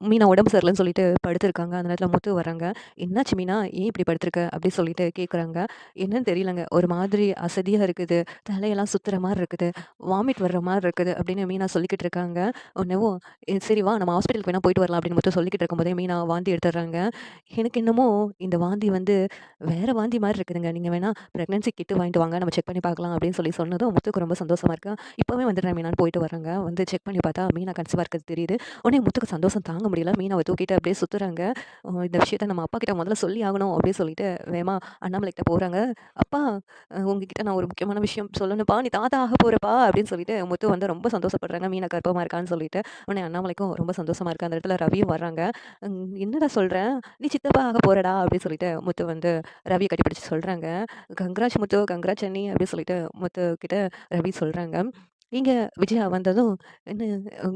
மீனா உடம்பு சரியில்லன்னு சொல்லிட்டு படுத்திருக்காங்க. அந்த நேரத்தில முத்து வராங்க. "என்னாச்சு மீனா? ஏன் இப்படி படுத்திருக்க?" அப்படி சொல்லிட்டு கேட்குறாங்க. என்னன்னு தெரியலங்க. ஒரு மாதிரி அசதியா இருக்குது. தலையெல்லாம் சுத்துற மாரி இருக்குது. வாமிட் வர்ற மாரி இருக்குது அப்படின்னு மீனா சொல்லிக்கிட்டு இருக்காங்க. உடனேவும் சரி வா நம்ம ஹாஸ்பிட்டலுக்கு வேணா போயிட்டு வரலாம் அப்படின்னு முத்து சொல்லிக்கிட்டு இருக்கும்போதே மீனா வாந்தி எடுத்துடுறாங்க. எனக்கு என்னமோ இந்த வாந்தி வந்து வேற வாந்தி மாரி இருக்குதுங்க. நீங்க வேணா பிரெக்னன்சி கிட் வாங்கிட்டு வாங்க. நம்ம செக் பண்ணி பார்க்கலாம் அப்படின்னு சொல்லி சொன்னதும் முத்துக்கு ரொம்ப சந்தோஷமா இருக்கு. இப்பவே வந்துடுறேன் மீனான்னு போயிட்டு வராங்க. வந்து செக் பண்ணி பார்த்தா மீனா கன்சீவா இருக்கிறது தெரியுது. உடனே முத்துக்கு சந்தோஷம் தாங்க முடியல. மீனாவ தூக்கிட்டு அப்படியே சுத்துறாங்க. இந்த விஷயத்த நம்ம அப்பா கிட்ட முதல்ல சொல்லி ஆகணும் அப்படின்னு சொல்லிட்டு வேகமா அண்ணாமலை கிட்ட போறாங்க. "அப்பா உங்ககிட்ட நான் ஒரு முக்கியமான விஷயம் சொல்லணும்ப்பா. நீ தாத்தா ஆக போறப்பா" அப்படின்னு சொல்லிட்டு முத்து வந்து ரொம்ப சந்தோஷப்படுறாங்க. மீனா கர்ப்பமா இருக்கான்னு சொல்லிட்டு. உடனே அண்ணாமலைக்கும் ரொம்ப சந்தோஷமா இருக்கு. அந்த இடத்துல ரவியும் வர்றாங்க. "என்னடா சொல்ற? நீ சித்தப்பா ஆக போறடா" அப்படின்னு சொல்லிட்டு முத்து வந்து ரவிய கட்டிப்பிடிச்சு சொல்றாங்க. "கங்ராட்ஸ் முத்து, கங்ராட்ஸ் அண்ணி" அப்படின்னு சொல்லிட்டு முத்து கிட்ட ரவி சொல்றாங்க. இங்க விஜயா வந்ததும், என்ன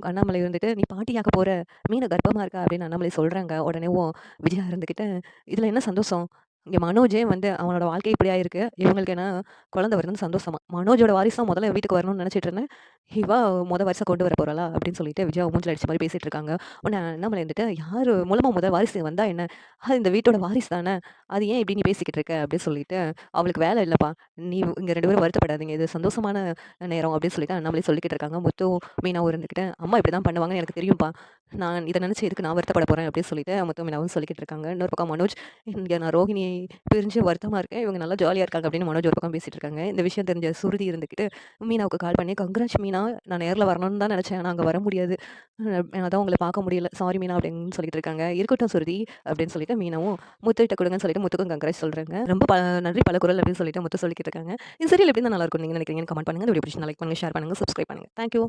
அண்ணாமலை இருந்துட்டு, "நீ பாட்டியாக போற, மீனா கர்ப்பமா இருக்கா" அப்படின்னு அண்ணாமலை சொல்றாங்க. உடனேவும் விஜயா இருந்துகிட்டு, "இதுல என்ன சந்தோஷம்? இங்க மனோஜே வந்து அவனோட வாழ்க்கை இப்படி ஆயிருக்கு. இவங்களுக்கு என்ன குழந்தை வருதுன்னு சந்தோஷமா. மனோஜோட வாரிசு தான் முதல்ல வீட்டுக்கு வரணும்னு நினைச்சிட்டு இருந்தேன். இவ வாரிசா கொண்டு வர போறாளா?" அப்படின்னு சொல்லிட்டு விஜயா மூஞ்சில அடிச்ச மாரி பேசிட்டு இருக்காங்க. உடனே அண்ணாமலை இருந்துட்டு, "யாரு மூலமா முதல் வாரிசு வந்தா என்ன? அது இந்த வீட்டோட வாரிசு தானே. அது ஏன் இப்படி நீ பேசிக்கிட்டு இருக்க?" அப்படின்னு சொல்லிட்டு, "அவளுக்கு வேலை இல்லப்பா. நீ இங்க 2 பேரும் வருத்தப்படாதீங்க. இது சந்தோஷமான நேரம்" அப்படின்னு சொல்லிட்டு அண்ணாமலை சொல்லிக்கிட்டு இருக்காங்க. முத்துவும், மீனாவும் இருந்துகிட்டு, "அம்மா இப்படிதான் பண்ணுவாங்கன்னு எனக்கு தெரியும்ப்பா. நான் இத நினைச்சு எதுக்கு நான் வருத்தப்பட போறேன்" அப்படின்னு சொல்லிட்டு முத்துவும், மீனாவும் சொல்லிக்கிட்டு இருக்காங்க. இன்னொரு பக்கம் மனோஜ், "இங்க நான் ரோஹிணி பிரிஞ்சு வருத்தமா இருக்கேன். இவங்க நல்லா ஜாலியா இருக்காங்க" அப்படின்னு மனோஜ் ஒரு பக்கம் பேசிட்டு இருக்காங்க. இந்த விஷயம் தெரிஞ்ச சுருதி இருந்துகிட்டு மீனாவுக்கு கால் பண்ணி, "கங்ராட்ஸ் மீனா. நான் நேர்ல வரணும்னு தான் நினைச்சேன். ஆனா அங்க வர முடியாது. அதான் உங்கள பார்க்க முடியல. சாரி மீனா" அப்படின்னு சொல்லிட்டு இருக்காங்க. "இருக்கட்டும் சுருதி" அப்படின்னு சொல்லிட்டு மீனாவும், "முத்துகிட்ட குடுங்கன்னு" சொல்லிட்டு முத்துக்கும் கங்ராட்ஸ் சொல்றாங்க. ரொம்ப நன்றி பல குரல் அப்படின்னு சொல்லிட்டு முத்து சொல்லிக்கிட்டு இருக்காங்க. இந்த சீரியல் எப்படி தான் நல்லா இருக்கும்னு நீங்க நினைக்கிறீங்கன்னு கமெண்ட் பண்ணுங்க. இந்த வீடியோ பிடிச்சிருந்தா லைக் பண்ணுங்க, ஷேர் பண்ணுங்க, சப்ஸ்கிரைப் பண்ணுங்க. Thank you.